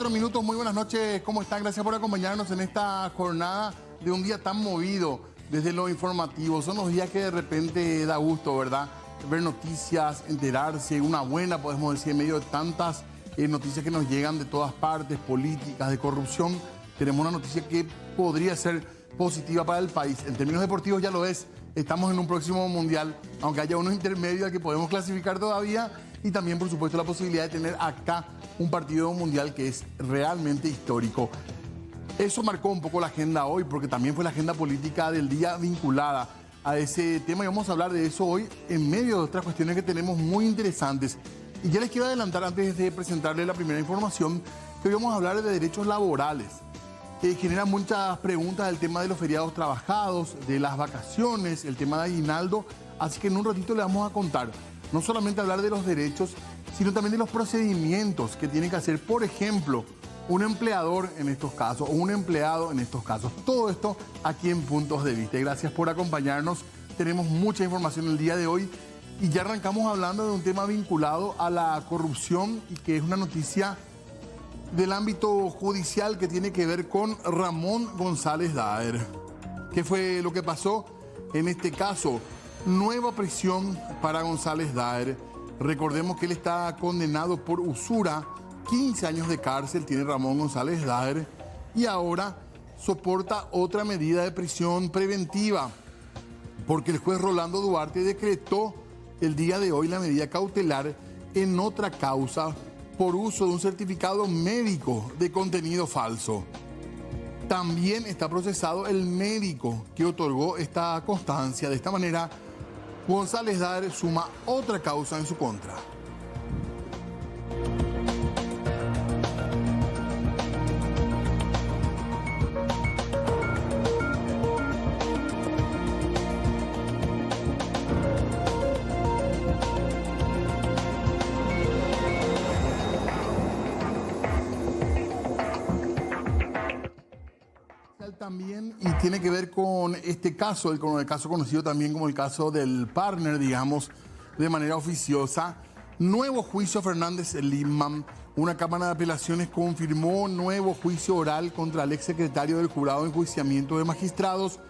4 minutos, muy buenas noches, ¿cómo están? Gracias por acompañarnos en esta jornada de un día tan movido desde lo informativo. Son los días que de repente da gusto, ¿verdad? Ver noticias, enterarse, una buena, podemos decir, en medio de tantas noticias que nos llegan de todas partes, políticas, de corrupción. Tenemos una noticia que podría ser positiva para el país. En términos deportivos ya lo es. Estamos en un próximo mundial, aunque haya unos intermedios al que podemos clasificar todavía. Y también, por supuesto, la posibilidad de tener acá un partido mundial que es realmente histórico. Eso marcó un poco la agenda hoy, porque también fue la agenda política del día vinculada a ese tema. Y vamos a hablar de eso hoy en medio de otras cuestiones que tenemos muy interesantes. Y ya les quiero adelantar, antes de presentarles la primera información, que hoy vamos a hablar de derechos laborales. Genera muchas preguntas del tema de los feriados trabajados, de las vacaciones, el tema de aguinaldo. Así que en un ratito les vamos a contar, no solamente hablar de los derechos, sino también de los procedimientos que tiene que hacer, por ejemplo, un empleador en estos casos o un empleado en estos casos. Todo esto aquí en Puntos de Vista. Y gracias por acompañarnos. Tenemos mucha información el día de hoy y ya arrancamos hablando de un tema vinculado a la corrupción y que es una noticia del ámbito judicial que tiene que ver con Ramón González Daer. ¿Qué fue lo que pasó en este caso? Nueva prisión para González Daer. Recordemos que él está condenado por usura, 15 años de cárcel tiene Ramón González Daer y ahora soporta otra medida de prisión preventiva porque el juez Rolando Duarte decretó el día de hoy la medida cautelar en otra causa por uso de un certificado médico de contenido falso. También está procesado el médico que otorgó esta constancia. De esta manera, González Daer suma otra causa en su contra. También, y tiene que ver con este caso, con el caso conocido también como el caso del partner, digamos, de manera oficiosa. Nuevo juicio a Fernández Lindman. Una Cámara de Apelaciones confirmó nuevo juicio oral contra el exsecretario del Jurado de Enjuiciamiento de Magistrados.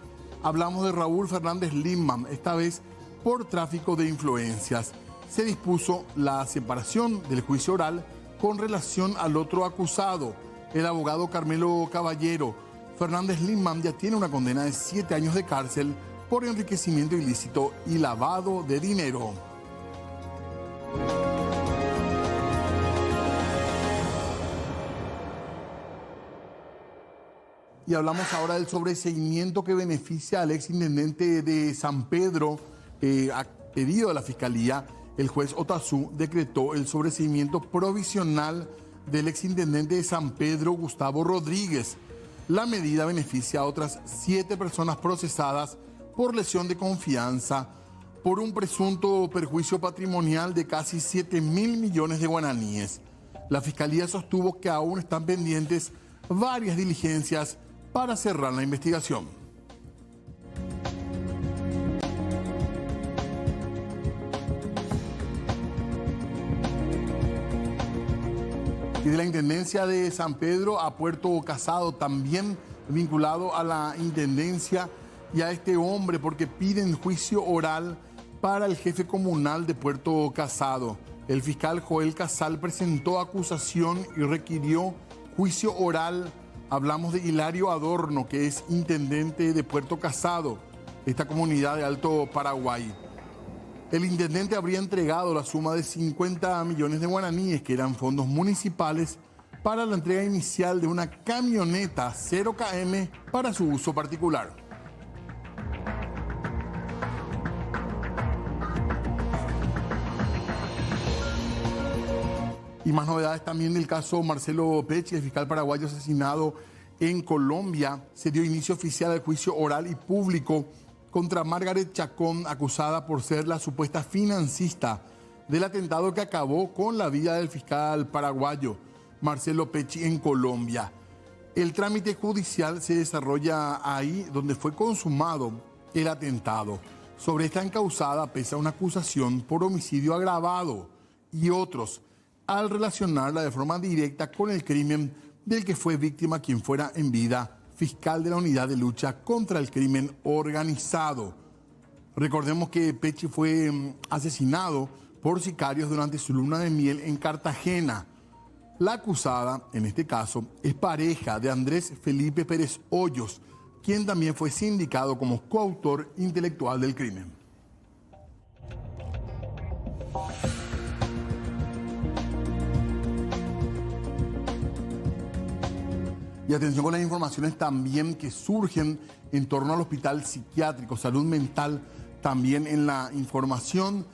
Hablamos de Raúl Fernández Lindman, esta vez por tráfico de influencias. Se dispuso la separación del juicio oral con relación al otro acusado, el abogado Carmelo Caballero. Fernández Lindman ya tiene una condena de 7 años de cárcel por enriquecimiento ilícito y lavado de dinero. Y hablamos ahora del sobreseimiento que beneficia al exintendente de San Pedro. A pedido de la Fiscalía, el juez Otazú decretó el sobreseimiento provisional del exintendente de San Pedro, Gustavo Rodríguez. La medida beneficia a otras 7 personas procesadas por lesión de confianza por un presunto perjuicio patrimonial de casi 7.000 millones de guaraníes. La Fiscalía sostuvo que aún están pendientes varias diligencias para cerrar la investigación. Y de la Intendencia de San Pedro a Puerto Casado, también vinculado a la Intendencia y a este hombre, porque piden juicio oral para el jefe comunal de Puerto Casado. El fiscal Joel Casal presentó acusación y requirió juicio oral. Hablamos de Hilario Adorno, que es intendente de Puerto Casado, esta comunidad de Alto Paraguay. El intendente habría entregado la suma de 50 millones de guaraníes, que eran fondos municipales, para la entrega inicial de una camioneta 0KM para su uso particular. Y más novedades también del caso Marcelo Pecci, el fiscal paraguayo asesinado en Colombia. Se dio inicio oficial al juicio oral y público contra Margaret Chacón, acusada por ser la supuesta financista del atentado que acabó con la vida del fiscal paraguayo Marcelo Pecci en Colombia. El trámite judicial se desarrolla ahí donde fue consumado el atentado. Sobre esta encausada pesa una acusación por homicidio agravado y otros al relacionarla de forma directa con el crimen del que fue víctima quien fuera en vida fiscal de la Unidad de Lucha contra el Crimen Organizado. Recordemos que Pechi fue asesinado por sicarios durante su luna de miel en Cartagena. La acusada, en este caso, es pareja de Andrés Felipe Pérez Hoyos, quien también fue sindicado como coautor intelectual del crimen. Y atención con las informaciones también que surgen en torno al hospital psiquiátrico, salud mental. También en la información,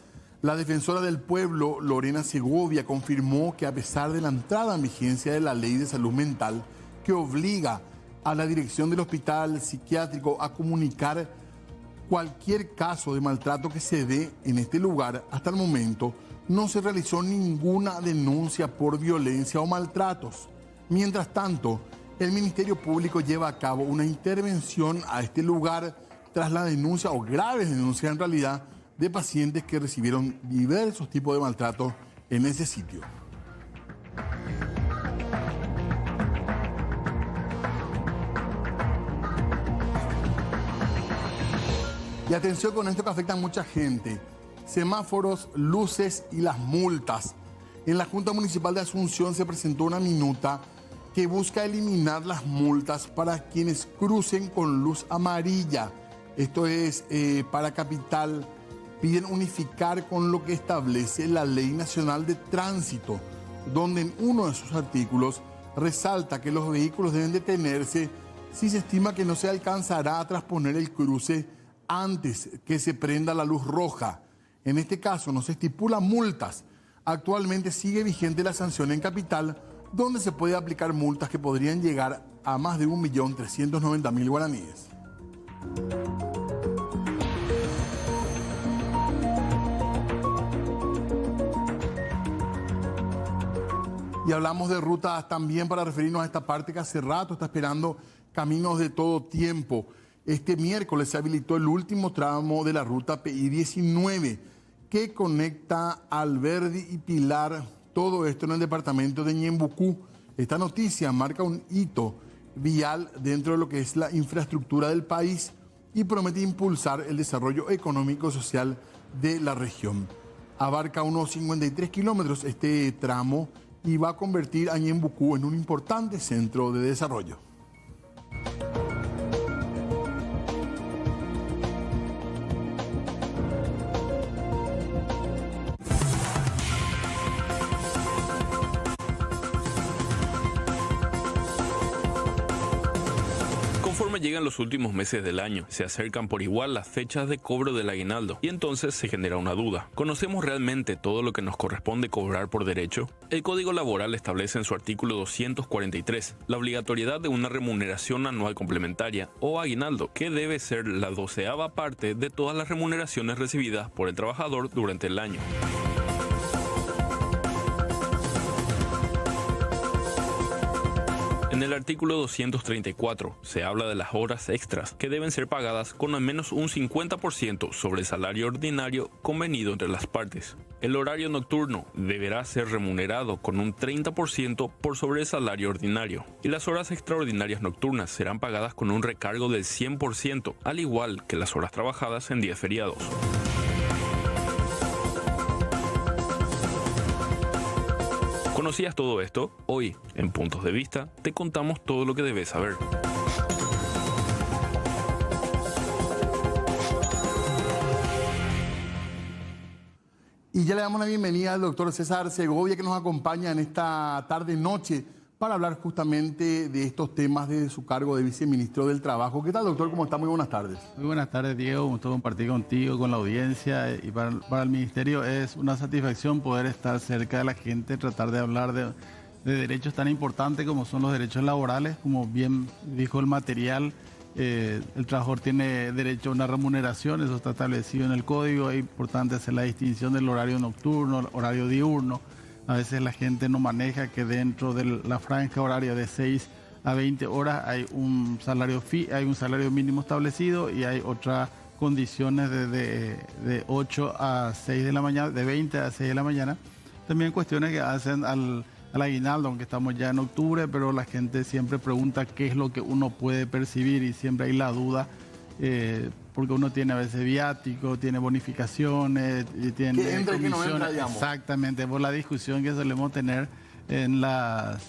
la defensora del pueblo, Lorena Segovia, confirmó que a pesar de la entrada en vigencia de la ley de salud mental que obliga a la dirección del hospital psiquiátrico a comunicar cualquier caso de maltrato que se dé en este lugar, hasta el momento no se realizó ninguna denuncia por violencia o maltratos. Mientras tanto, el Ministerio Público lleva a cabo una intervención a este lugar tras la denuncia, o graves denuncias en realidad, de pacientes que recibieron diversos tipos de maltrato en ese sitio. Y atención con esto que afecta a mucha gente. Semáforos, luces y las multas. En la Junta Municipal de Asunción se presentó una minuta que busca eliminar las multas para quienes crucen con luz amarilla. Esto es para Capital. Piden unificar con lo que establece la Ley Nacional de Tránsito, donde en uno de sus artículos resalta que los vehículos deben detenerse si se estima que no se alcanzará a trasponer el cruce antes que se prenda la luz roja. En este caso no se estipulan multas. Actualmente sigue vigente la sanción en Capital, donde se puede aplicar multas que podrían llegar a más de 1.390.000 guaraníes. Y hablamos de rutas también para referirnos a esta parte que hace rato está esperando Caminos de Todo Tiempo. Este miércoles se habilitó el último tramo de la ruta PI 19 que conecta Alberdi y Pilar, todo esto en el departamento de Ñembucú. Esta noticia marca un hito vial dentro de lo que es la infraestructura del país y promete impulsar el desarrollo económico y social de la región. Abarca unos 53 kilómetros este tramo y va a convertir a Ñembucú en un importante centro de desarrollo. Conforme llegan los últimos meses del año, se acercan por igual las fechas de cobro del aguinaldo y entonces se genera una duda. ¿Conocemos realmente todo lo que nos corresponde cobrar por derecho? El Código Laboral establece en su artículo 243 la obligatoriedad de una remuneración anual complementaria o aguinaldo, que debe ser la 12ª parte de todas las remuneraciones recibidas por el trabajador durante el año. En el artículo 234 se habla de las horas extras que deben ser pagadas con al menos un 50% sobre el salario ordinario convenido entre las partes. El horario nocturno deberá ser remunerado con un 30% por sobre el salario ordinario y las horas extraordinarias nocturnas serán pagadas con un recargo del 100%, al igual que las horas trabajadas en días feriados. ¿Conocías todo esto? Hoy, en Puntos de Vista, te contamos todo lo que debes saber. Y ya le damos la bienvenida al doctor César Segovia, que nos acompaña en esta tarde-noche para hablar justamente de estos temas de su cargo de viceministro del Trabajo. ¿Qué tal, doctor? ¿Cómo está? Muy buenas tardes. Muy buenas tardes, Diego. Un gusto compartir contigo, con la audiencia. Y para el Ministerio es una satisfacción poder estar cerca de la gente, tratar de hablar de derechos tan importantes como son los derechos laborales. Como bien dijo el material, el trabajador tiene derecho a una remuneración, eso está establecido en el código. Es importante hacer la distinción del horario nocturno, el horario diurno. A veces la gente no maneja que dentro de la franja horaria de 6 a 20 horas hay un salario mínimo establecido y hay otras condiciones de 8 a 6 de la mañana, de 20 a 6 de la mañana. también cuestiones que hacen al aguinaldo, aunque estamos ya en octubre, pero la gente siempre pregunta qué es lo que uno puede percibir y siempre hay la duda, porque uno tiene a veces viático, tiene bonificaciones, y tiene que entra y que no comisiones. entra, digamos. Exactamente, por la discusión que solemos tener en las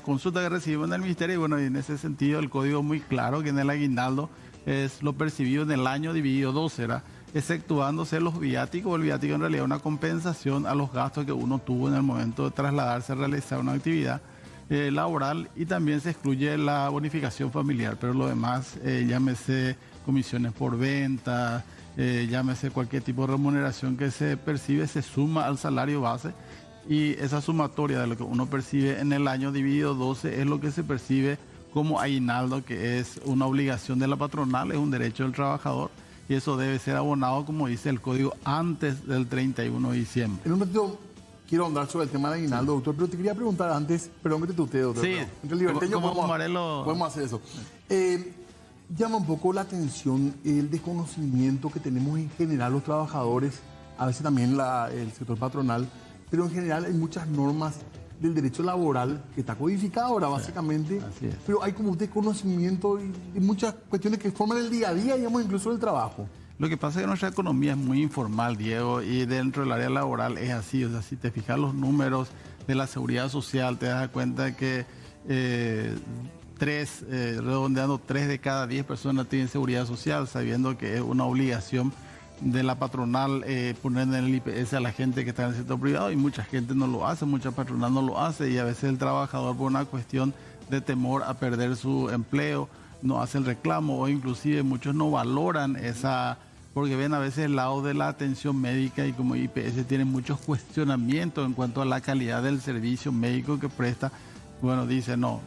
consultas que recibimos en el ministerio. Y bueno, y en ese sentido el código es muy claro que en el aguinaldo es lo percibido en el año dividido 12, ¿verdad? Exceptuándose los viáticos. El viático en realidad es una compensación a los gastos que uno tuvo en el momento de trasladarse a realizar una actividad laboral, y también se excluye la bonificación familiar, pero lo demás, llámese comisiones por venta, llámese cualquier tipo de remuneración que se percibe, se suma al salario base, y esa sumatoria de lo que uno percibe en el año dividido 12 es lo que se percibe como aguinaldo, que es una obligación de la patronal, es un derecho del trabajador, y eso debe ser abonado, como dice el código, antes del 31 de diciembre. En un momento quiero ahondar sobre el tema del aguinaldo, doctor, pero te quería preguntar antes, perdón que te tutee, doctor. Sí, Entre liberteños podemos hacer eso. Llama un poco la atención el desconocimiento que tenemos en general los trabajadores, a veces también el sector patronal, pero en general hay muchas normas del derecho laboral que está codificado ahora, básicamente, así es. pero hay como un desconocimiento y muchas cuestiones que forman el día a día, digamos, incluso el trabajo. Lo que pasa es que nuestra economía es muy informal, Diego, y dentro del área laboral es así. O sea, si te fijas los números de la seguridad social, te das cuenta que redondeando 3 de cada 10 personas tienen seguridad social, sabiendo que es una obligación de la patronal poner en el IPS a la gente que está en el sector privado, y mucha gente no lo hace, mucha patronal no lo hace, y a veces el trabajador, por una cuestión de temor a perder su empleo, no hace el reclamo, o inclusive muchos no valoran esa, porque ven a veces el lado de la atención médica, y como IPS tiene muchos cuestionamientos en cuanto a la calidad del servicio médico que presta. Bueno, dice, no,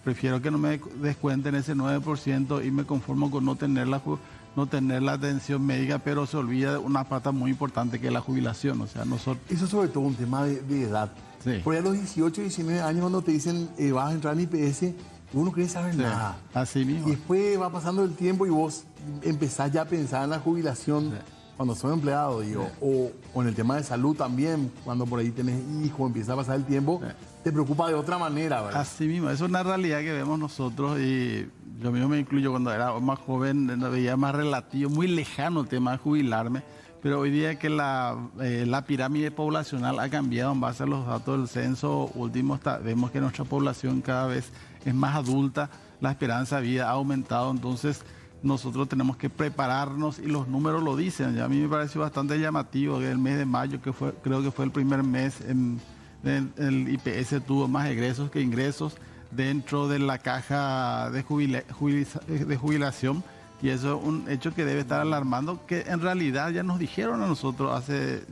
prefiero que no me descuenten ese 9% y me conformo con no tener la atención médica, pero se olvida de una pata muy importante que es la jubilación. O sea, nosotros... Eso es sobre todo un tema de edad. Sí. Por ahí a los 18, 19 años, cuando te dicen vas a entrar en IPS, uno no quiere saber nada. Así mismo. Y después va pasando el tiempo y vos empezás ya a pensar en la jubilación cuando sos empleado, digo. O en el tema de salud también, cuando por ahí tenés hijos, empieza a pasar el tiempo, te preocupa de otra manera, ¿verdad? Así mismo, eso es una realidad que vemos nosotros, y yo mismo me incluyo. Cuando era más joven, veía más relativo, muy lejano el tema de jubilarme, pero hoy día que la pirámide poblacional ha cambiado en base a los datos del censo último, vemos que nuestra población cada vez es más adulta, la esperanza de vida ha aumentado, entonces nosotros tenemos que prepararnos, y los números lo dicen. Y a mí me pareció bastante llamativo que el mes de mayo, creo que fue el primer mes el IPS tuvo más egresos que ingresos dentro de la caja de jubilación, y eso es un hecho que debe estar alarmando, que en realidad ya nos dijeron a nosotros hace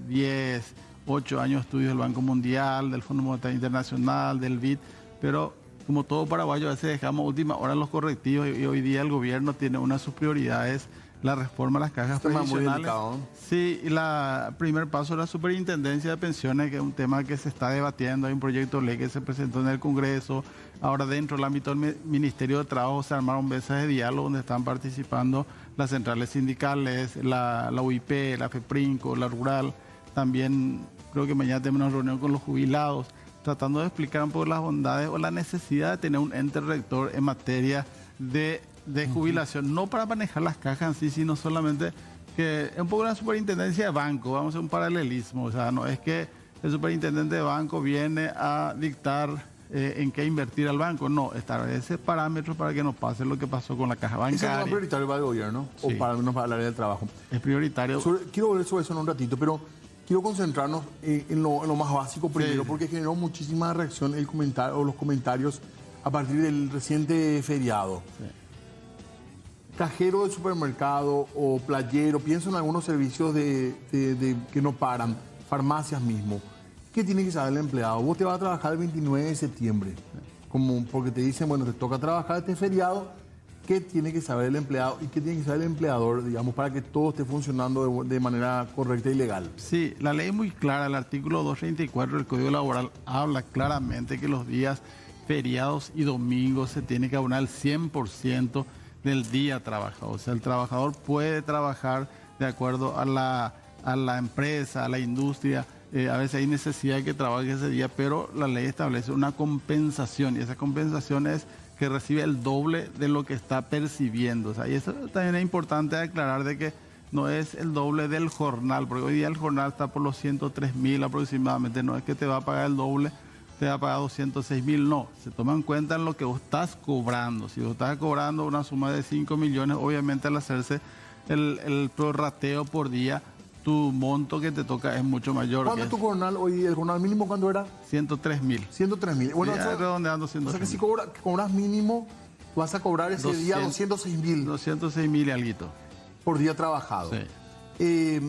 8 años estudios del Banco Mundial, del Fondo Monetario Internacional, del BID, pero como todo paraguayo a veces dejamos última hora los correctivos, y hoy día el gobierno tiene una de sus prioridades la reforma de las cajas previsionales. Sí, y el primer paso es la superintendencia de pensiones, que es un tema que se está debatiendo. Hay un proyecto de ley que se presentó en el Congreso. Ahora, dentro del ámbito del Ministerio de Trabajo, se armaron mesas de diálogo donde están participando las centrales sindicales, la UIP, la FEPRINCO, la Rural. También creo que mañana tenemos una reunión con los jubilados, tratando de explicar un poco las bondades o la necesidad de tener un ente rector en materia de jubilación, no para manejar las cajas en sí, sino solamente que es un poco una superintendencia de banco. Vamos a hacer un paralelismo. O sea, no es que el superintendente de banco viene a dictar en qué invertir al banco, no, establece parámetros para que no pase lo que pasó con la caja bancaria. ¿Eso es prioritario para el gobierno? Sí. ¿O para el área del trabajo? Es prioritario. Quiero volver sobre eso en un ratito, pero quiero concentrarnos en lo más básico primero, Sí. porque generó muchísima reacción los comentarios a partir del reciente feriado. Sí. Cajero de supermercado o playero, pienso en algunos servicios que no paran, farmacias mismo. ¿Qué tiene que saber el empleado? Vos te vas a trabajar el 29 de septiembre, porque te dicen, bueno, te toca trabajar este feriado. ¿Qué tiene que saber el empleado y qué tiene que saber el empleador, digamos, para que todo esté funcionando de manera correcta y legal? Sí, la ley es muy clara. El artículo 234 del Código Laboral habla claramente que los días feriados y domingos se tiene que abonar el 100% del día trabajado. O sea, el trabajador puede trabajar de acuerdo a la empresa, a la industria, A veces hay necesidad de que trabaje ese día, pero la ley establece una compensación y esa compensación es que recibe el doble de lo que está percibiendo. O sea, y eso también es importante aclarar de que no es el doble del jornal, porque hoy día el jornal está por los 103.000 aproximadamente, no es que te va a pagar el doble, te va a pagar 206.000, no, se toma en cuenta en lo que vos estás cobrando. Si vos estás cobrando una suma de 5 millones, obviamente al hacerse el prorrateo por día, tu monto que te toca es mucho mayor. ¿Cuánto es tu jornal hoy? ¿El jornal mínimo cuándo era? 103.000. 103.000. Bueno, Ya, redondeando 103.000. O sea que si cobras mínimo, vas a cobrar ese día 206.000 206.000 y alguito. por día trabajado. Sí.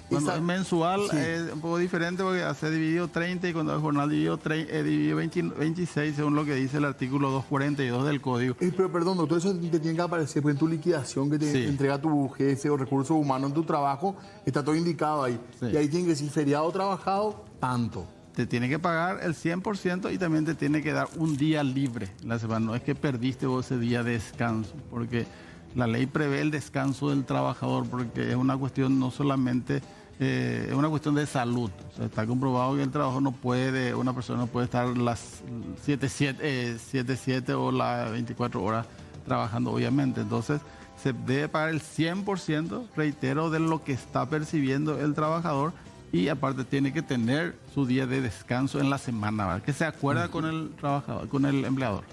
Cuando es mensual sí, es un poco diferente porque hace dividido 30 y cuando es jornal dividido 26 según lo que dice el artículo 242 del código. Pero perdón, doctor, eso te tiene que aparecer porque en tu liquidación que te Sí. entrega tu jefe o recursos humanos en tu trabajo, está todo indicado ahí. Sí. Y ahí tiene que decir feriado trabajado, tanto. Te tiene que pagar el 100% y también te tiene que dar un día libre la semana. No es que perdiste vos ese día de descanso, porque la ley prevé el descanso del trabajador, porque es una cuestión no solamente, es una cuestión de salud. O sea, está comprobado que el trabajo no puede, una persona no puede estar las 7 o las 24 horas trabajando, obviamente. Entonces, se debe pagar el 100%, reitero, de lo que está percibiendo el trabajador. Y aparte tiene que tener su día de descanso en la semana, ¿verdad? Que se acuerda con el trabajador, con el empleador.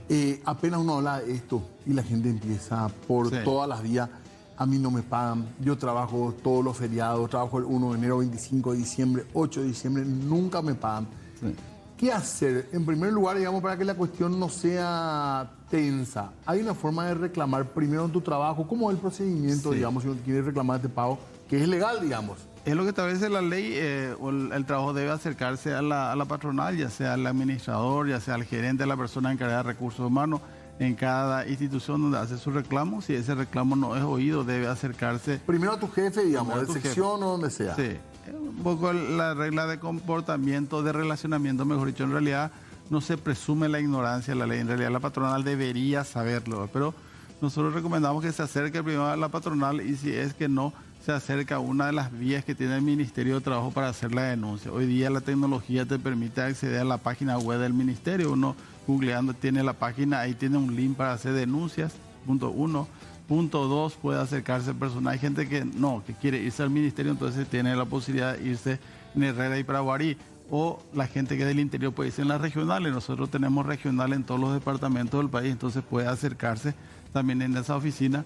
Apenas uno habla de esto y la gente empieza por Sí. todas las días, a mí no me pagan, yo trabajo todos los feriados, trabajo el 1 de enero, 25 de diciembre, 8 de diciembre, nunca me pagan. Sí. ¿Qué hacer? En primer lugar, digamos, para que la cuestión no sea tensa, ¿hay una forma de reclamar primero en tu trabajo? ¿Cómo es el procedimiento, Sí. digamos, si uno quiere reclamar este pago, que es legal, digamos? Es lo que establece la ley, o el trabajo debe acercarse a la patronal, ya sea al administrador, ya sea al gerente, la persona encargada de recursos humanos, en cada institución donde hace su reclamo. Si ese reclamo no es oído, debe acercarse. Primero a tu jefe, digamos, Primero de a tu sección o donde sea. Sí, un poco la regla de comportamiento, de relacionamiento, mejor dicho, en realidad no se presume la ignorancia de la ley, en realidad la patronal debería saberlo, pero nosotros recomendamos que se acerque primero a la patronal y si es que no, se acerca a una de las vías que tiene el Ministerio de Trabajo para hacer la denuncia. Hoy día la tecnología te permite acceder a la página web del Ministerio. Uno googleando tiene la página, ahí tiene un link para hacer denuncias, punto 1. Punto 2, puede acercarse personal. Hay gente que no, que quiere irse al Ministerio, entonces tiene la posibilidad de irse en Herrera y Paraguarí. O la gente que es del interior puede irse en las regionales. Nosotros tenemos regionales en todos los departamentos del país, entonces puede acercarse también en esa oficina.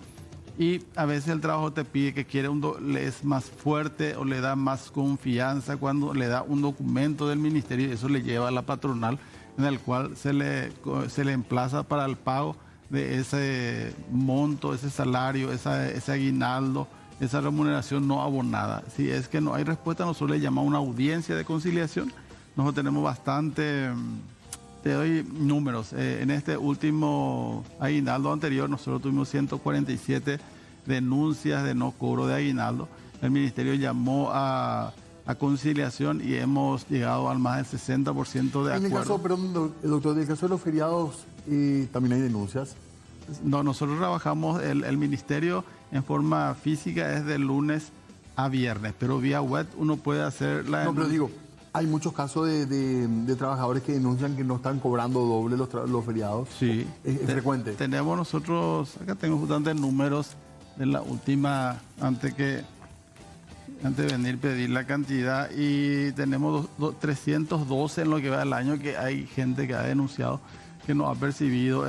Y a veces el trabajo te pide que quiere le es más fuerte o le da más confianza cuando le da un documento del ministerio y eso le lleva a la patronal en el cual se le emplaza para el pago de ese monto, ese salario, ese aguinaldo, esa remuneración no abonada. Si es que no hay respuesta, nosotros le llamamos una audiencia de conciliación. Nosotros tenemos bastante... Te doy números. En este último aguinaldo anterior, nosotros tuvimos 147 denuncias de no cobro de aguinaldo. El ministerio llamó a conciliación y hemos llegado al más del 60% de acuerdo. En el caso, perdón, doctor, en el caso de los feriados, también hay denuncias. No, nosotros trabajamos, el ministerio en forma física es de lunes a viernes, pero vía web uno puede hacer la No, pero denuncia. digo, hay muchos casos de trabajadores que denuncian que no están cobrando doble los feriados. Sí. Es frecuente. Tenemos nosotros, acá tengo justamente números de la última, antes de venir pedir la cantidad, y tenemos 312 en lo que va del año que hay gente que ha denunciado que no ha percibido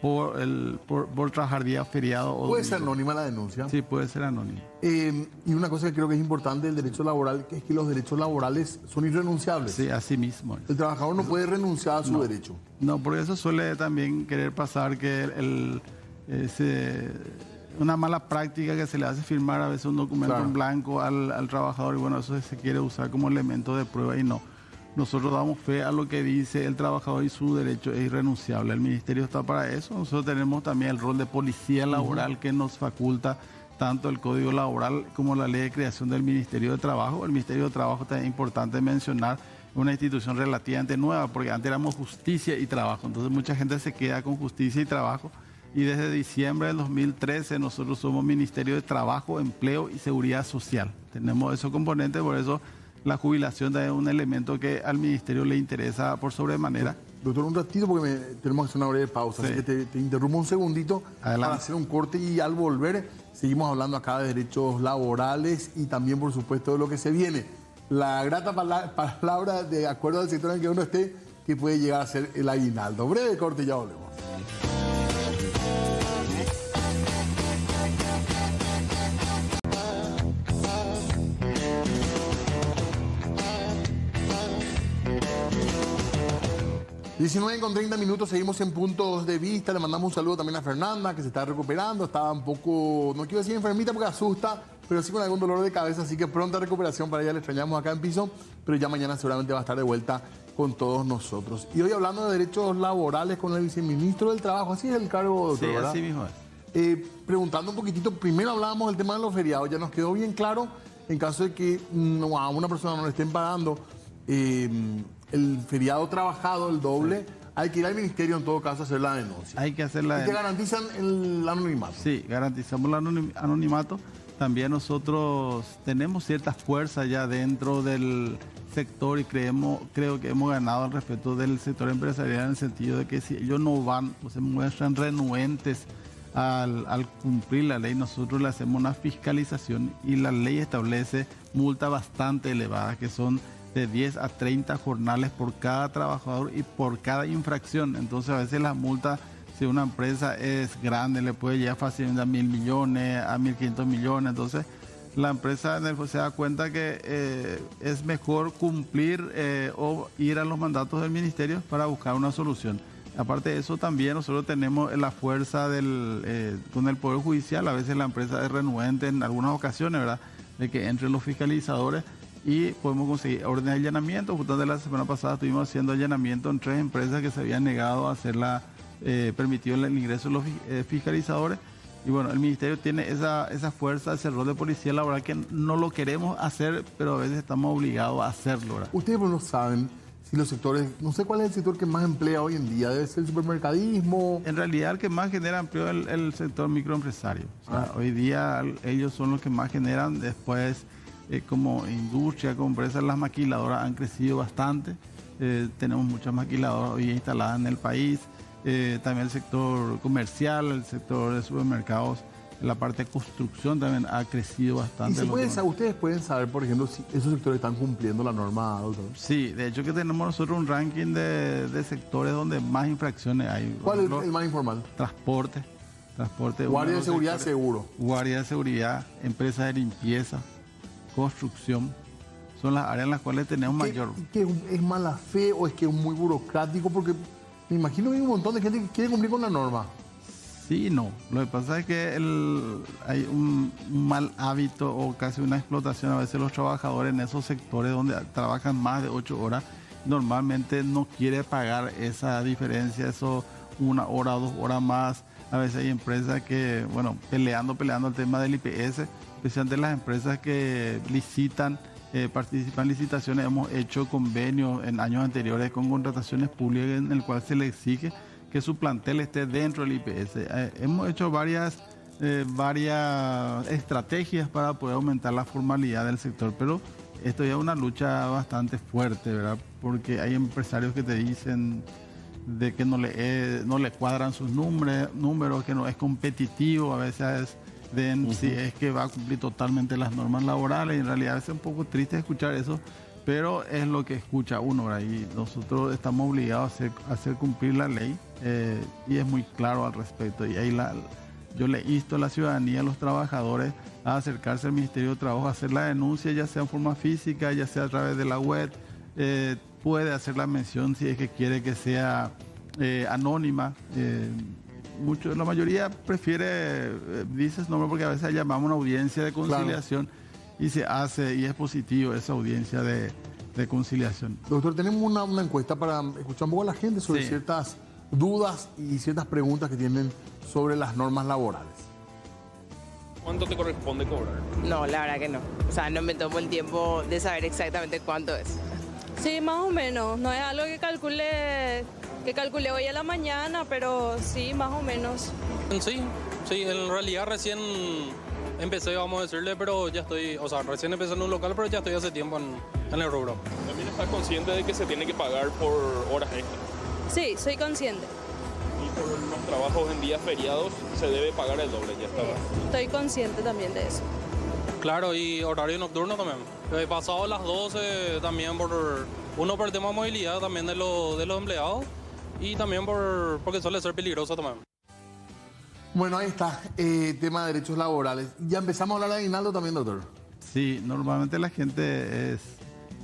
por trabajar día feriado. ¿Puede ser anónima la denuncia? Sí, puede ser anónima. Y una cosa que creo que es importante del derecho laboral, que es que los derechos laborales son irrenunciables. Sí, así mismo. El trabajador no puede renunciar a su derecho. No, porque eso suele también querer pasar que una mala práctica que se le hace firmar a veces un documento Claro. en blanco al trabajador y bueno, eso se quiere usar como elemento de prueba y no. Nosotros damos fe a lo que dice el trabajador y su derecho es irrenunciable. El ministerio está para eso. Nosotros tenemos también el rol de policía laboral que nos faculta tanto el Código Laboral como la Ley de Creación del Ministerio de Trabajo. El Ministerio de Trabajo también es importante mencionar, es una institución relativamente nueva porque antes éramos justicia y trabajo. Entonces mucha gente se queda con justicia y trabajo. y desde diciembre del 2013 nosotros somos Ministerio de Trabajo, Empleo y Seguridad Social. Tenemos esos componentes, por eso la jubilación es un elemento que al Ministerio le interesa por sobremanera. Doctor, un ratito porque tenemos que hacer una breve pausa, Sí. así que te interrumpo un segundito Adelante. para hacer un corte y al volver seguimos hablando acá de derechos laborales y también, por supuesto, de lo que se viene. La grata palabra, de acuerdo al sector en el que uno esté, que puede llegar a ser el aguinaldo. Breve corte y ya volvemos. con 30 minutos, seguimos en Puntos de Vista. Le mandamos un saludo también a Fernanda, que se está recuperando. Estaba un poco, no quiero decir enfermita porque asusta, pero sí con algún dolor de cabeza. Así que pronta recuperación para ella, le extrañamos acá en piso, pero ya mañana seguramente va a estar de vuelta con todos nosotros. Y hoy hablando de derechos laborales con el viceministro del Trabajo, así es el cargo, doctor, Sí, ¿verdad? así mismo es. Preguntando un poquitito, primero hablábamos del tema de los feriados, ya nos quedó bien claro, en caso de que a una persona no le estén pagando el feriado trabajado, el doble, hay que ir al ministerio en todo caso a hacer la denuncia. Hay que hacer ¿Y la te denuncia. garantizan el anonimato? Sí, garantizamos el anonimato. También nosotros tenemos cierta fuerza ya dentro del sector y creo que hemos ganado el respeto del sector empresarial en el sentido de que si ellos no van o se muestran renuentes al cumplir la ley, nosotros le hacemos una fiscalización y la ley establece multas bastante elevadas que son de 10 a 30 jornales por cada trabajador y por cada infracción. Entonces a veces las multas, si una empresa es grande, le puede llegar fácilmente a 1.000 millones, a 1.500 millones. Entonces la empresa se da cuenta que es mejor cumplir o ir a los mandatos del ministerio para buscar una solución. Aparte de eso, también nosotros tenemos la fuerza con el Poder Judicial. A veces la empresa es renuente en algunas ocasiones, ¿verdad?, de que entren los fiscalizadores y podemos conseguir órdenes de allanamiento. Justamente la semana pasada estuvimos haciendo allanamiento en 3 empresas que se habían negado a hacerla, permitido el ingreso de los fiscalizadores. Y bueno, el ministerio tiene esa fuerza, ese rol de policía laboral que no lo queremos hacer, pero a veces estamos obligados a hacerlo, ¿verdad? Ustedes pues no saben si los sectores, no sé cuál es el sector que más emplea hoy en día, debe ser el supermercadismo. En realidad el que más genera empleo es el sector microempresario. O sea, hoy día ellos son los que más generan. Después, como industria, como empresas, las maquiladoras han crecido bastante. Tenemos muchas maquiladoras hoy instaladas en el país. También el sector comercial, el sector de supermercados, la parte de construcción también ha crecido bastante. ¿Ustedes pueden saber, por ejemplo, si esos sectores están cumpliendo la norma, doctor? Sí, de hecho que tenemos nosotros un ranking de sectores donde más infracciones hay. ¿Cuál es el más informal? Transporte. Guardia de seguridad, seguro. Guardia de seguridad, empresas de limpieza, construcción. Son las áreas en las cuales tenemos mayor. ¿Que es mala fe o es que es muy burocrático? Porque me imagino que hay un montón de gente que quiere cumplir con la norma. Sí y no. Lo que pasa es que hay un mal hábito o casi una explotación. A veces los trabajadores en esos sectores donde trabajan más de 8 horas, normalmente no quiere pagar esa diferencia, eso 1 hora o 2 horas más. A veces hay empresas que, bueno, peleando el tema del IPS, especialmente las empresas que licitan, participan en licitaciones. Hemos hecho convenios en años anteriores con contrataciones públicas en el cual se le exige que su plantel esté dentro del IPS. Hemos hecho varias estrategias para poder aumentar la formalidad del sector, pero esto ya es una lucha bastante fuerte, ¿verdad? Porque hay empresarios que te dicen de que no le cuadran sus números, que no es competitivo, a veces si es que va a cumplir totalmente las normas laborales, y en realidad a veces es un poco triste escuchar eso, pero es lo que escucha uno, ¿verdad? Y nosotros estamos obligados a hacer cumplir la ley, y es muy claro al respecto. Y ahí yo le insto a la ciudadanía, a los trabajadores, a acercarse al Ministerio de Trabajo, a hacer la denuncia, ya sea en forma física, ya sea a través de la web. Puede hacer la mención si es que quiere que sea anónima. La mayoría prefiere, dices nombre, porque a veces llamamos una audiencia de conciliación, claro, y se hace, y es positivo esa audiencia de conciliación. Doctor, tenemos una encuesta para escuchar un poco a la gente sobre ciertas dudas y ciertas preguntas que tienen sobre las normas laborales. ¿Cuánto te corresponde cobrar? No, la verdad que no. O sea, no me tomo el tiempo de saber exactamente cuánto es. Sí, más o menos. No es algo que calcule que calculé hoy a la mañana, pero sí, más o menos. Sí, sí, en realidad recién empecé, vamos a decirle, pero ya estoy, o sea, recién empecé en un local, pero ya estoy hace tiempo en el rubro. ¿También estás consciente de que se tiene que pagar por horas extras? Sí, soy consciente. Y por los trabajos en días feriados se debe pagar el doble, ya está. Estoy consciente también de eso. Claro, y horario nocturno también. Pasado las 12 también uno por el tema de movilidad también de los empleados y también porque suele ser peligroso también. Bueno, ahí está, tema de derechos laborales. Ya empezamos a hablar de aguinaldo también, doctor. Sí, normalmente la gente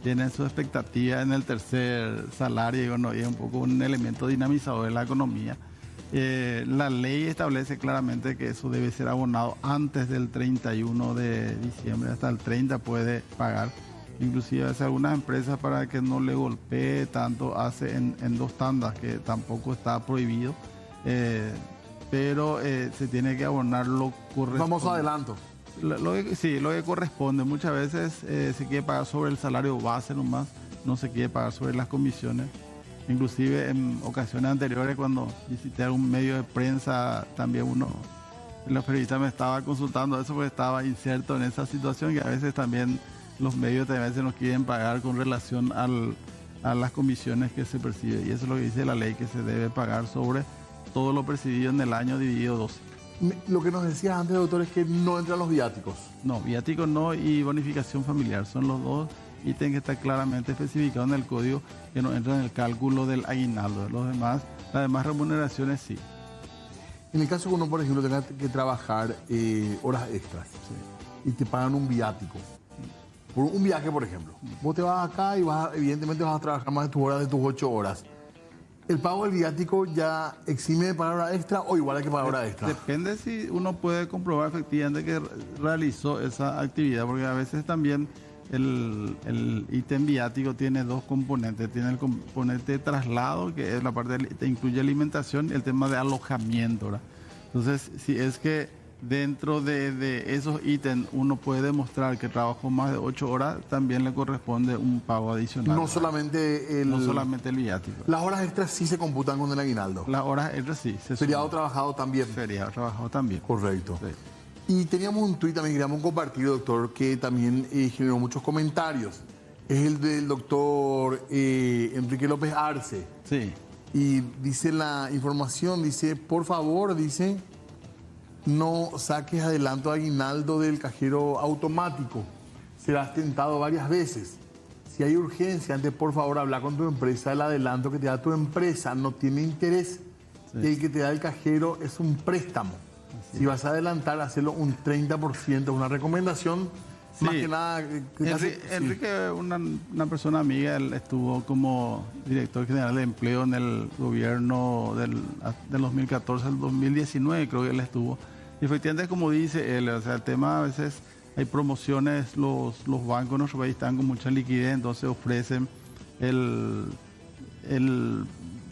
tiene su expectativa en el tercer salario y bueno, y es un poco un elemento dinamizador de la economía. La ley establece claramente que eso debe ser abonado antes del 31 de diciembre, hasta el 30 puede pagar. Inclusive hace algunas empresas para que no le golpee tanto, hace en 2 tandas, que tampoco está prohibido, pero se tiene que abonar lo correspondiente. Vamos adelanto. Sí, lo que corresponde. Muchas veces se quiere pagar sobre el salario base nomás, no se quiere pagar sobre las comisiones. Inclusive en ocasiones anteriores, cuando visité algún medio de prensa, también los periodistas me estaba consultando eso porque estaba inserto en esa situación, que a veces también los medios también a veces nos quieren pagar con relación a las comisiones que se perciben. Y eso es lo que dice la ley, que se debe pagar sobre todo lo percibido en el año dividido 12. Lo que nos decías antes, doctor, es que no entran los viáticos. No, viáticos no, y bonificación familiar. Son los dos ítems que está claramente especificado en el código, que no entran en el cálculo del aguinaldo. Las demás remuneraciones sí. En el caso que uno, por ejemplo, tenga que trabajar horas extras, y te pagan un viático, por un viaje, por ejemplo. Vos te vas acá y evidentemente vas a trabajar más de tus horas, de tus 8 horas. ¿El pago del viático ya exime de pagar hora extra o igual hay que pagar hora extra? Depende si uno puede comprobar efectivamente que realizó esa actividad, porque a veces también el ítem viático tiene 2 componentes. Tiene el componente de traslado, que es la parte que incluye alimentación, y el tema de alojamiento, ¿verdad? Entonces, si es que dentro de esos ítems uno puede demostrar que trabajó más de 8 horas, también le corresponde un pago adicional. No solamente el viático. Las horas extras sí se computan con el aguinaldo. Las horas extras sí. Feriado trabajado también. Feriado trabajado también. Correcto. Sí. Y teníamos un tuit también que queríamos compartir, doctor, que también generó muchos comentarios. Es el del doctor Enrique López Arce. Sí. Y dice la información, dice, por favor, dice, no saques adelanto aguinaldo del cajero automático. Serás tentado varias veces. Si hay urgencia, antes por favor habla con tu empresa. El adelanto que te da tu empresa no tiene interés. Sí. Y el que te da el cajero es un préstamo. Si vas a adelantar, hacerlo un 30%, es una recomendación. Sí. Más que nada... Enrique, una persona amiga, él estuvo como director general de empleo en el gobierno del 2014 al 2019, creo que él estuvo. Y efectivamente, como dice él, o sea, el tema a veces hay promociones, los bancos en nuestro país están con mucha liquidez, entonces ofrecen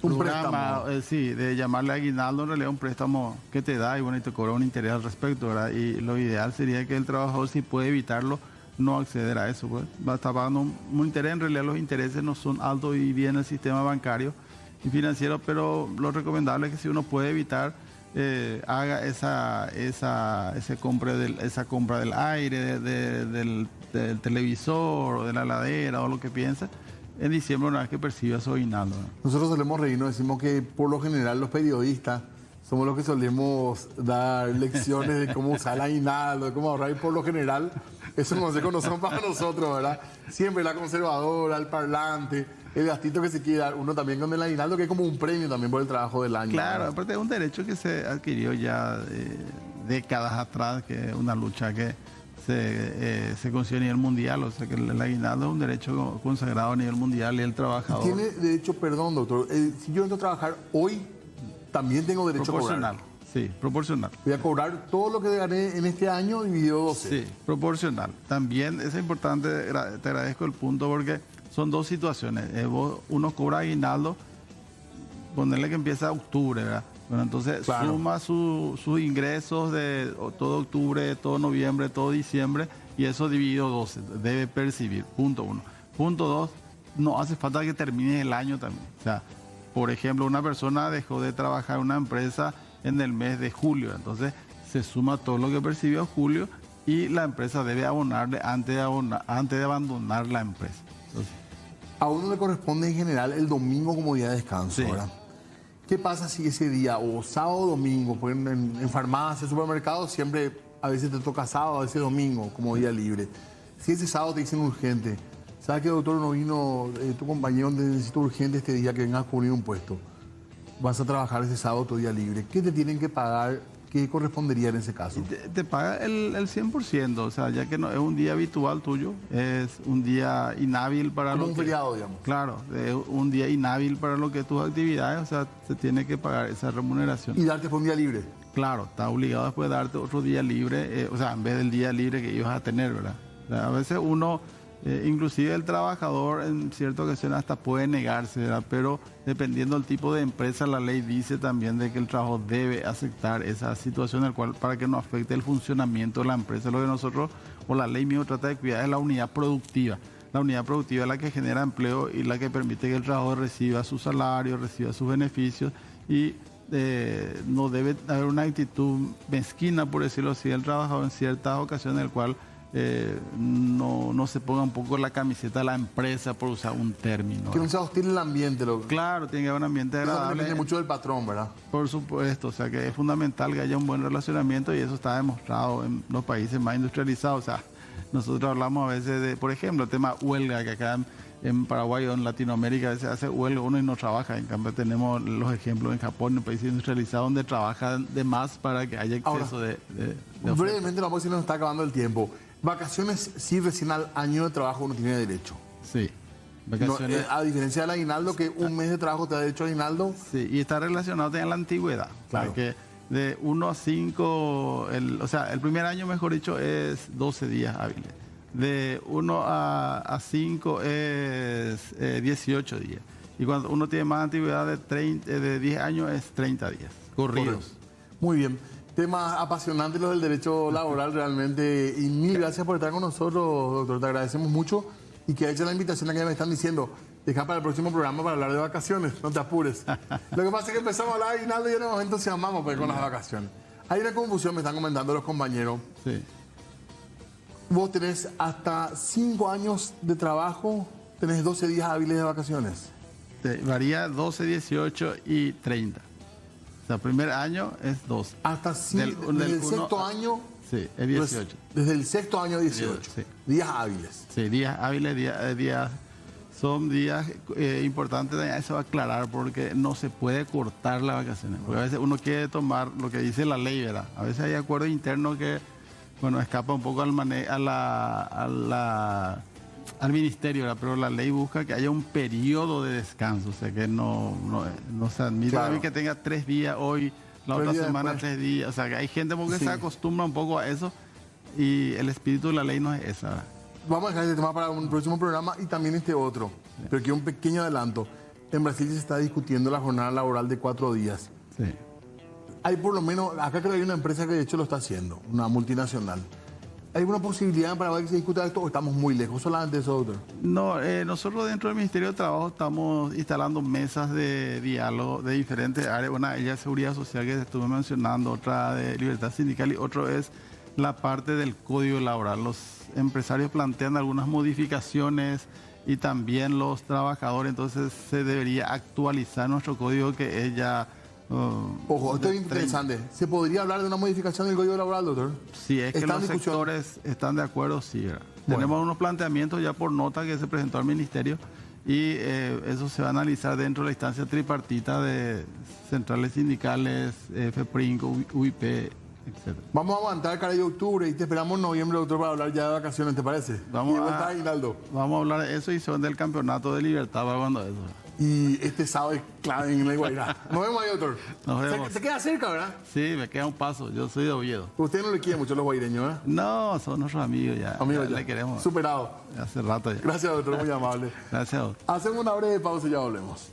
un programa, de llamarle aguinaldo, en realidad un préstamo que te da y bueno, y te cobra un interés al respecto, ¿verdad? Y lo ideal sería que el trabajador, si puede evitarlo, no acceder a eso, pues. Va a estar pagando un interés, en realidad los intereses no son altos y bien el sistema bancario y financiero, pero lo recomendable es que si uno puede evitar, haga esa compra del aire, del televisor o de la heladera o lo que piense, en diciembre una vez que perciba su aguinaldo. Nosotros solemos reírnos, decimos que por lo general los periodistas somos los que solemos dar lecciones de cómo usar el aguinaldo, de cómo ahorrar, y por lo general esos consejos no son para nosotros, ¿verdad? Siempre la conservadora, el parlante, el gastito que se quiere dar, uno también con el aguinaldo, que es como un premio también por el trabajo del año. Claro, ¿verdad? aparte es un derecho que se adquirió ya décadas atrás, que es una lucha que se consiguió a nivel mundial, o sea que el aguinaldo es un derecho consagrado a nivel mundial y el trabajador... Tiene derecho, perdón doctor, si yo entro a trabajar hoy, también tengo derecho a cobrar. Proporcional, sí, proporcional. Voy a cobrar todo lo que gané en este año dividido 12. Sí, proporcional. También es importante, te agradezco el punto porque son 2 situaciones. Uno cobra aguinaldo, ponerle que empieza octubre, ¿verdad? Bueno, entonces claro, suma sus ingresos de todo octubre, todo noviembre, todo diciembre, y eso dividido 12, debe percibir, punto 1. Punto 2, no hace falta que termine el año también. O sea, Por ejemplo, una persona dejó de trabajar en una empresa en el mes de julio, entonces se suma todo lo que percibió en julio y la empresa debe abonarle antes de abandonar la empresa. Entonces, A uno le corresponde en general el domingo como día de descanso, Sí. ¿verdad? ¿Qué pasa si ese día, o sábado o domingo, porque en farmacia, supermercados, siempre a veces te toca sábado, a veces domingo como día libre? Si ese sábado te dicen urgente, ¿sabes que doctor no vino tu compañero, te necesito urgente este día que vengas a cubrir un puesto? Vas a trabajar ese sábado tu día libre. ¿Qué te tienen que pagar? ¿Qué correspondería en ese caso? te paga el 100%, o sea, ya que no es un día habitual tuyo, es un día inhábil para Como lo un que... feriado, digamos. Claro, es un día inhábil para lo que tus actividades, o sea, se tiene que pagar esa remuneración. Y darte por un día libre. Claro, está obligado después de darte otro día libre, o sea, en vez del día libre que ibas a tener, ¿verdad? O sea, a veces uno, inclusive el trabajador en ciertas ocasiones hasta puede negarse, ¿verdad? Pero dependiendo del tipo de empresa, la ley dice también de que el trabajo debe aceptar esa situación en la cual, para que no afecte el funcionamiento de la empresa. Lo que nosotros, o la ley mismo trata de cuidar, es la unidad productiva. La unidad productiva es la que genera empleo y la que permite que el trabajador reciba su salario, reciba sus beneficios y no debe haber una actitud mezquina, por decirlo así, del trabajador en ciertas ocasiones en el cual no se ponga un poco la camiseta de la empresa, por usar un término. Que no sea hostil el ambiente, loco. Claro, tiene que haber un ambiente Eso agradable. depende mucho del patrón, ¿verdad? Por supuesto, o sea que es fundamental que haya un buen relacionamiento y eso está demostrado en los países más industrializados. O sea, nosotros hablamos a veces de, por ejemplo, el tema huelga, que acá en Paraguay o en Latinoamérica a veces hace huelga uno y no trabaja. En cambio tenemos los ejemplos en Japón, en países industrializados, donde trabajan de más para que haya exceso de oferta. Brevemente, vamos a decir, nos está acabando el tiempo. Vacaciones, sí, recién al año de trabajo uno tiene derecho. Sí. No, Vacaciones, a diferencia del aguinaldo, que un mes de trabajo te da derecho a aguinaldo. sí, y está relacionado también a la antigüedad. Claro. Porque de 1 a 5, o sea, el primer año, mejor dicho, es 12 días hábiles. De 1 a 5 es 18 días. Y cuando uno tiene más antigüedad de 10 años es 30 días corridos. Muy bien. Temas apasionantes los del derecho laboral realmente. Y mil gracias por estar con nosotros, doctor. Te agradecemos mucho. Y que ha hecho la invitación a que me están diciendo, deja para el próximo programa para hablar de vacaciones, no te apures. Lo que pasa es que empezamos a hablar de aguinaldo y en el momento se llamamos pues, con las vacaciones. Hay una confusión, me están comentando los compañeros. Sí. Vos tenés hasta 5 años de trabajo, tenés 12 días hábiles de vacaciones. Varía 12, 18 y 30. O sea, primer año es 12. Hasta desde el uno sexto año. Sí, es 18. Desde el sexto año 18. Sí. Días hábiles. Sí, días hábiles, son días importantes, eso va a aclarar, porque no se puede cortar las vacaciones. Porque a veces uno quiere tomar lo que dice la ley, ¿verdad? A veces hay acuerdos internos que, bueno, escapa un poco al ministerio, ¿verdad? Pero la ley busca que haya un periodo de descanso, o sea que no se admite Claro. también que tenga 3 días hoy, la 3 otra días semana después. 3 días, o sea que hay gente porque Sí. se acostumbra un poco a eso y el espíritu de la ley no es esa, ¿verdad? Vamos a dejar este tema para un próximo programa y también este otro. Pero quiero un pequeño adelanto. En Brasil se está discutiendo la jornada laboral de 4 días. Sí. Hay por lo menos, acá creo que hay una empresa que de hecho lo está haciendo, una multinacional. ¿Hay alguna posibilidad en Paraguay que se discuta esto o estamos muy lejos? Solamente eso, doctor. No, nosotros dentro del Ministerio de Trabajo estamos instalando mesas de diálogo de diferentes áreas. Una de ellas es seguridad social que estuve mencionando, otra de libertad sindical y otro es la parte del código laboral. Los empresarios plantean algunas modificaciones y también los trabajadores, entonces se debería actualizar nuestro código que es ya... Ojo, esto es de interesante. ¿Se podría hablar de una modificación del Código Laboral, doctor? Si es que ¿Está en los discusión? sectores están de acuerdo, sí. ¿verdad? Bueno. Tenemos unos planteamientos ya por nota que se presentó al Ministerio y eso se va a analizar dentro de la instancia tripartita de centrales sindicales, FEPRINC, UIP, etc. Vamos a aguantar cara de octubre y te esperamos en noviembre, doctor, para hablar ya de vacaciones, ¿te parece? Vamos y de vuelta a- a aguinaldo. Vamos a hablar de eso y son del campeonato de libertad para cuando eso. Y este sábado es clave en la Guairá. Nos vemos ahí, doctor. Nos vemos. Se queda cerca, ¿verdad? Sí, me queda un paso, yo soy de Oviedo. Usted no le quiere mucho a los guaireños, ¿eh? No, son nuestros amigos ya. Amigos, ya ya. le queremos. Superado. Hace rato ya. Gracias, doctor, muy amable. Gracias a vos. Hacemos una breve pausa y ya volvemos.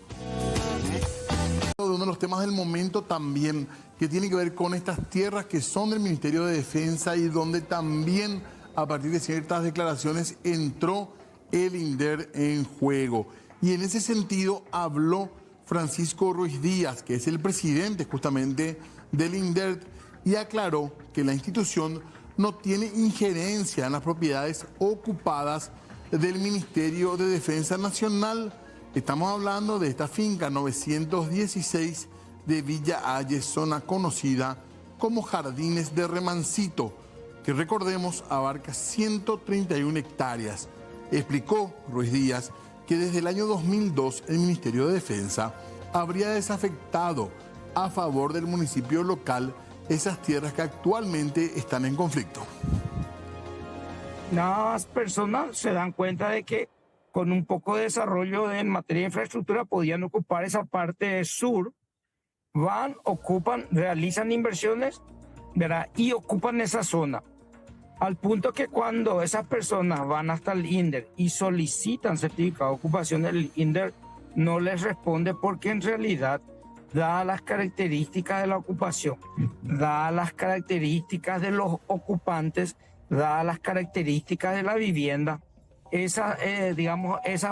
Uno de los temas del momento también que tiene que ver con estas tierras que son del Ministerio de Defensa y donde también a partir de ciertas declaraciones entró el INDER en juego. Y en ese sentido habló Francisco Ruiz Díaz, que es el presidente justamente del INDERT, y aclaró que la institución no tiene injerencia en las propiedades ocupadas del Ministerio de Defensa Nacional. Estamos hablando de esta finca 916 de Villa Ayes, zona conocida como Jardines de Remancito, que recordemos abarca 131 hectáreas. Explicó Ruiz Díaz que desde el año 2002 el Ministerio de Defensa habría desafectado a favor del municipio local esas tierras que actualmente están en conflicto. Las personas se dan cuenta de que con un poco de desarrollo en materia de infraestructura podían ocupar esa parte sur, van, ocupan, realizan inversiones, ¿verdad? Y ocupan esa zona. Al punto que cuando esas personas van hasta el INDER y solicitan certificado de ocupación, el INDER no les responde porque en realidad, dadas las características de la ocupación, dadas las características de los ocupantes, dadas las características de la vivienda, esas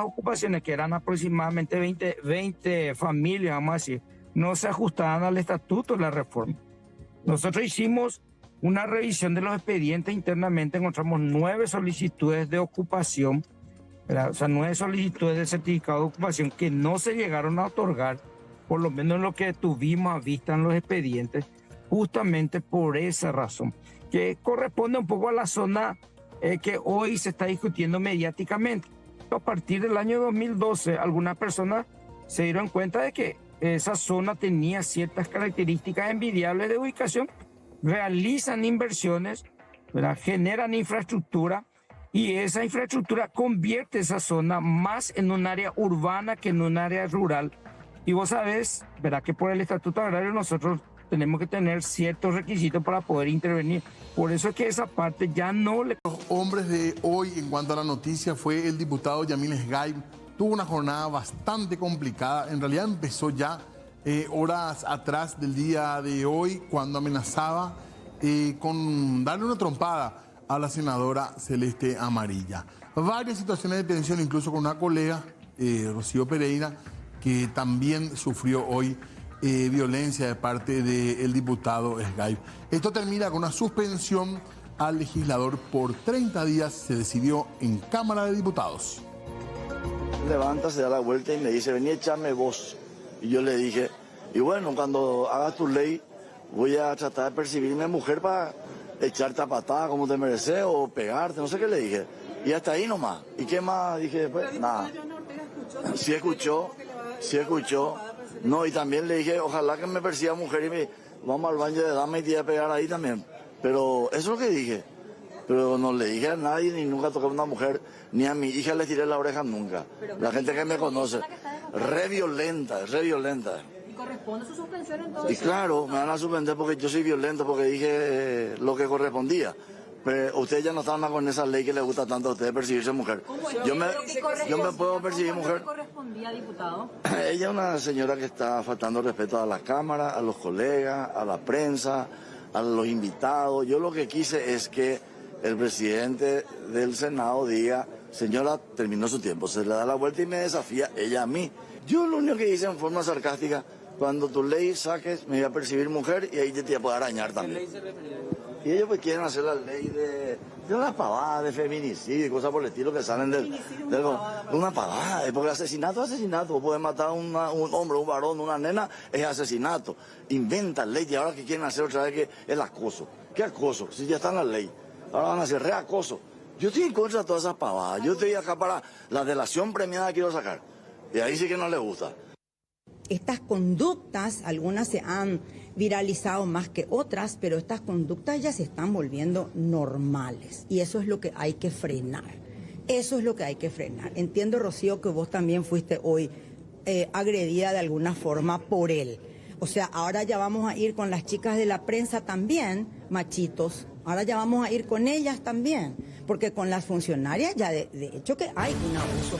ocupaciones que eran aproximadamente 20 familias, vamos a decir, no se ajustaban al estatuto de la reforma. Nosotros hicimos una revisión de los expedientes internamente, encontramos 9 solicitudes de ocupación, ¿verdad? O sea, 9 solicitudes de certificado de ocupación que no se llegaron a otorgar, por lo menos lo que tuvimos a vista en los expedientes, justamente por esa razón, que corresponde un poco a la zona que hoy se está discutiendo mediáticamente. A partir del año 2012, algunas personas se dieron cuenta de que esa zona tenía ciertas características envidiables de ubicación, realizan inversiones, ¿verdad? Generan infraestructura y esa infraestructura convierte esa zona más en un área urbana que en un área rural. Y vos sabés, ¿verdad?, que por el Estatuto Agrario nosotros tenemos que tener ciertos requisitos para poder intervenir. Por eso es que esa parte ya no le... Los hombres de hoy en cuanto a la noticia fue el diputado Yamil Sgaib. Tuvo una jornada bastante complicada. En realidad empezó ya horas atrás del día de hoy cuando amenazaba con darle una trompada a la senadora Celeste Amarilla. Varias situaciones de tensión, incluso con una colega, Rocío Pereira, que también sufrió hoy violencia de parte del diputado Sgaib. Esto termina con una suspensión al legislador por 30 días, se decidió en Cámara de Diputados. Levanta, se da la vuelta y me dice, vení, echarme vos. Y yo le dije, y bueno, cuando hagas tu ley, voy a tratar de percibirme mujer para echarte a patada como te mereces o pegarte, no sé qué le dije. Y hasta ahí nomás. ¿Y qué más dije después? Nada. Sí escuchó. No, y también le dije, ojalá que me persiga mujer y me vamos al baño de dama y te voy a pegar ahí también. Pero eso es lo que dije. Pero no le dije a nadie, ni nunca toqué a una mujer, ni a mi hija le tiré la oreja nunca. La gente que me conoce. Re violenta. ¿Y corresponde su suspensión entonces? Y claro, me van a suspender porque yo soy violento, porque dije lo que correspondía. Pero ustedes ya no están más con esa ley que les gusta tanto a ustedes percibirse mujer. Yo me puedo percibir mujer. ¿Qué correspondía, diputado? Ella es una señora que está faltando respeto a la Cámara, a los colegas, a la prensa, a los invitados. Yo lo que quise es que el presidente del Senado diga, señora, terminó su tiempo, se le da la vuelta y me desafía ella a mí. Yo lo único que hice en forma sarcástica, cuando tu ley saques, me voy a percibir mujer y ahí te voy a poder arañar también. Y ellos pues quieren hacer la ley de una pavada, de feminicidio y cosas por el estilo que salen de una pavada, porque asesinato es asesinato. Vos podés matar a un hombre, un varón, una nena, es asesinato. Inventan ley y ahora que quieren hacer otra vez que el acoso. ¿Qué acoso? Si ya está en la ley. Ahora van a hacer reacoso. Yo estoy en contra de todas esas pavadas. Yo estoy acá para la delación premiada, quiero sacar. Y ahí sí que no les gusta. Estas conductas, algunas se han viralizado más que otras, pero estas conductas ya se están volviendo normales. Y eso es lo que hay que frenar. Entiendo, Rocío, que vos también fuiste hoy agredida de alguna forma por él. O sea, ahora ya vamos a ir con las chicas de la prensa también, machitos. Ahora ya vamos a ir con ellas también. Porque con las funcionarias ya de hecho que hay un abuso.